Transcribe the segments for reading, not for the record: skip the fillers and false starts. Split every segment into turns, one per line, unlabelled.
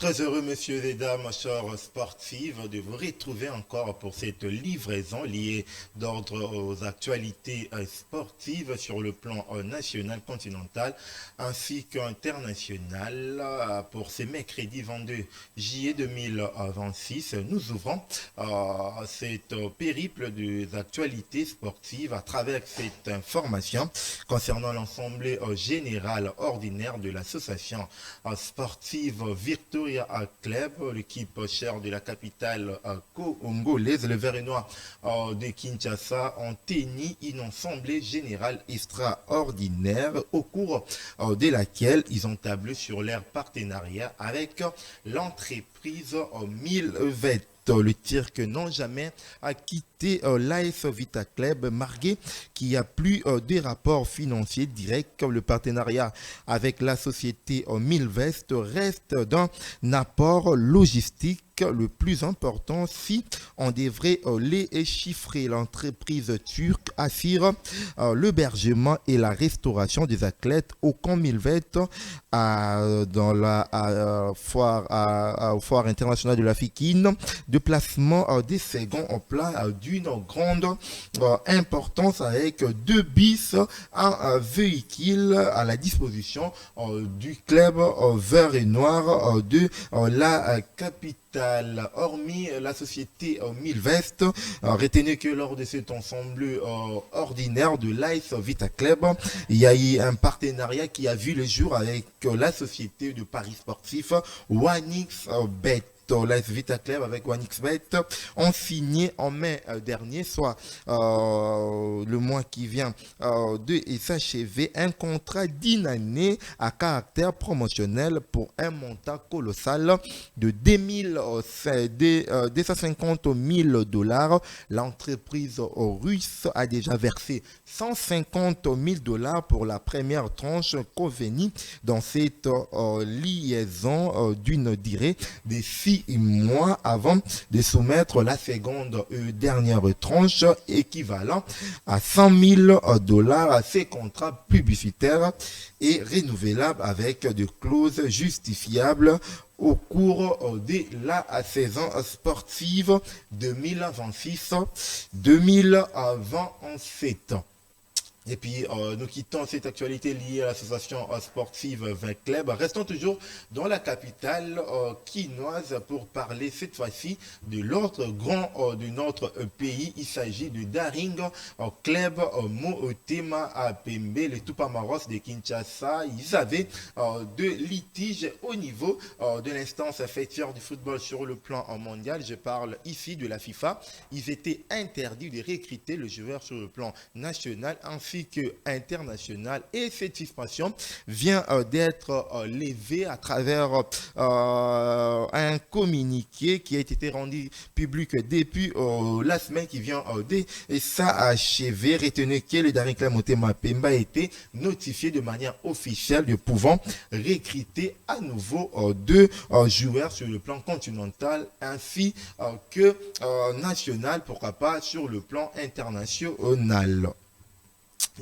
Très heureux, messieurs et dames, chers sportifs, de vous retrouver encore pour cette livraison liée d'ordre aux actualités sportives sur le plan national, continental ainsi qu'international. Pour ce mercredi 22 juillet 2026, nous ouvrons cette périple des actualités sportives à travers cette information concernant l'Assemblée générale ordinaire de l'association sportive Victoria Club, l'équipe chère de la capitale congolaise, le Vert et Noir de Kinshasa, ont tenu une assemblée générale extraordinaire au cours de laquelle ils ont tablé sur leur partenariat avec l'entreprise 1000 le tir que n'ont jamais quitté l'AS Vita Club, marqué qu'il n'y a plus de rapports financiers directs. Le partenariat avec la société Milvest reste d'un apport logistique le plus important si on devrait les chiffrer. L'entreprise turque assure l'hébergement et la restauration des athlètes au camp Milvest dans la foire internationale de la Fikine, de placement des seconds en plat d'une grande importance avec 2 bis, un véhicule à la disposition du club vert et noir de la capitale. Hormis la société Milvest, retenez que lors de cet ensemble ordinaire de l'AS Vita Club, il y a eu un partenariat qui a vu le jour avec la société de paris sportif Wanix Bet. L'AS Vita Club avec OneXBet ont signé en mai dernier, soit le mois qui vient de s'achever, un contrat d'une année à caractère promotionnel pour un montant colossal de 250 000 dollars. L'entreprise russe a déjà versé 150 000 dollars pour la première tranche convenue dans cette liaison d'une durée de 6 mois avant de soumettre la seconde dernière tranche équivalent à 100 000 dollars à ces contrats publicitaires et renouvelables avec des clauses justifiables au cours de la saison sportive 2026-2027. Et puis, nous quittons cette actualité liée à l'association sportive 20 Club. Restons toujours dans la capitale quinoise pour parler cette fois-ci de l'autre grand de notre pays. Il s'agit de Daring Club Motema Pembe, les Tupamaros de Kinshasa. Ils avaient deux litiges au niveau de l'instance fêtière du football sur le plan mondial. Je parle ici de la FIFA. Ils étaient interdits de recruter le joueur sur le plan national ainsi que international, et cette suspension vient d'être levée à travers un communiqué qui a été rendu public depuis la semaine qui vient de s'achever. Retenez que le Daring Club Motema Pembe a été notifié de manière officielle de pouvant recruter à nouveau deux joueurs sur le plan continental ainsi que national, pourquoi pas sur le plan international.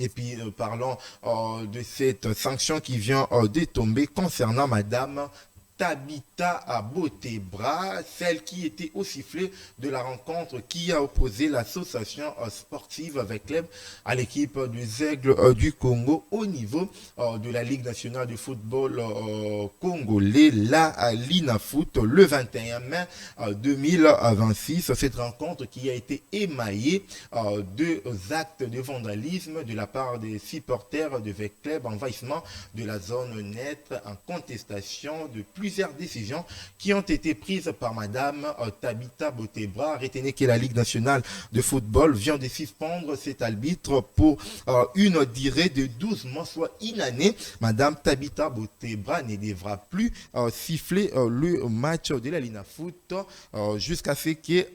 Et puis, parlons de cette sanction qui vient de tomber concernant Madame Tabita Botebra, celle qui était au sifflet de la rencontre qui a opposé l'association sportive avec club à l'équipe des Aigles du Congo au niveau de la Ligue nationale de football congolais, la Linafoot, le 21 mai 2026. Cette rencontre qui a été émaillée de actes de vandalisme de la part des supporters de VEC Club, envahissement de la zone nette en contestation de plusieurs décisions qui ont été prises par Madame Tabita Botebra. Retenez que la Ligue nationale de football vient de suspendre cet arbitre pour une durée de 12 mois, soit une année. Madame Tabita Botebra ne devra plus siffler le match de la Linafoot jusqu'à ce que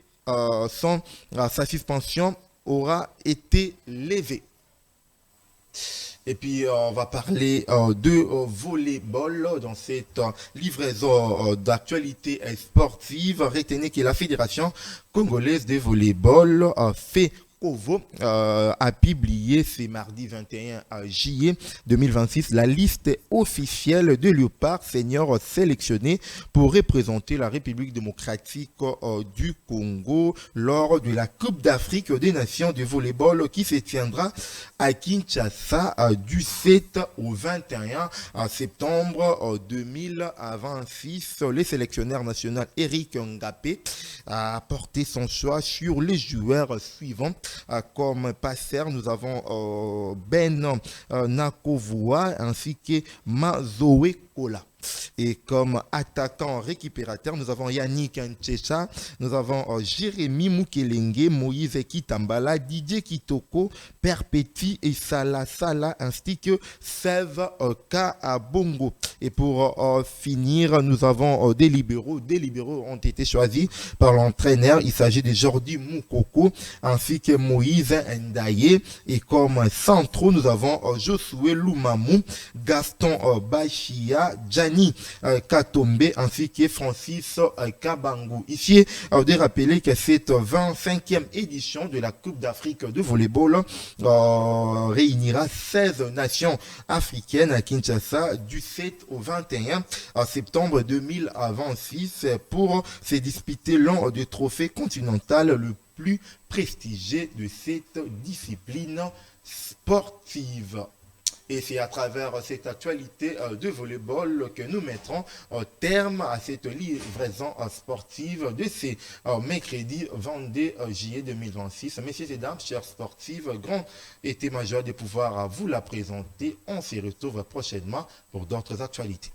sa suspension aura été levée. Et puis, on va parler de volleyball dans cette livraison d'actualité sportive. Retenez que la Fédération congolaise de volleyball fait Kovo a publié ce mardi 21 juillet 2026 la liste officielle de léopards seniors sélectionnés pour représenter la République démocratique du Congo lors de la Coupe d'Afrique des Nations de volleyball qui se tiendra à Kinshasa du 7 au 21 septembre 2026. Le sélectionneur national Eric Ngapé a porté son choix sur les joueurs suivants. Comme passeur, nous avons Ben Nakovua ainsi que Mazoe Kola. Et comme attaquant récupérateur, nous avons Yannick Nchecha, nous avons Jérémy Mukelenge, Moïse Kitambala, Didier Kitoko, Perpéti et Salah ainsi que Sève Kabongo. Et pour finir, nous avons des libéraux. Des libéraux ont été choisis par l'entraîneur. Il s'agit de Jordi Moukoko ainsi que Moïse Ndaye. Et comme centraux, nous avons Josué Lumamou, Gaston Bachia, Gianni Katombe ainsi que Francis Kabangu. Ici, de rappeler que cette 25e édition de la Coupe d'Afrique de volleyball réunira 16 nations africaines à Kinshasa du 7 au 21 septembre 2026 pour se disputer l'un des trophées continentaux le plus prestigieux de cette discipline sportive. Et c'est à travers cette actualité de volleyball que nous mettrons terme à cette livraison sportive de ce mercredi 22 juillet 2026. Messieurs et dames, chers sportifs, grand été majeur de pouvoir vous la présenter. On se retrouve prochainement pour d'autres actualités.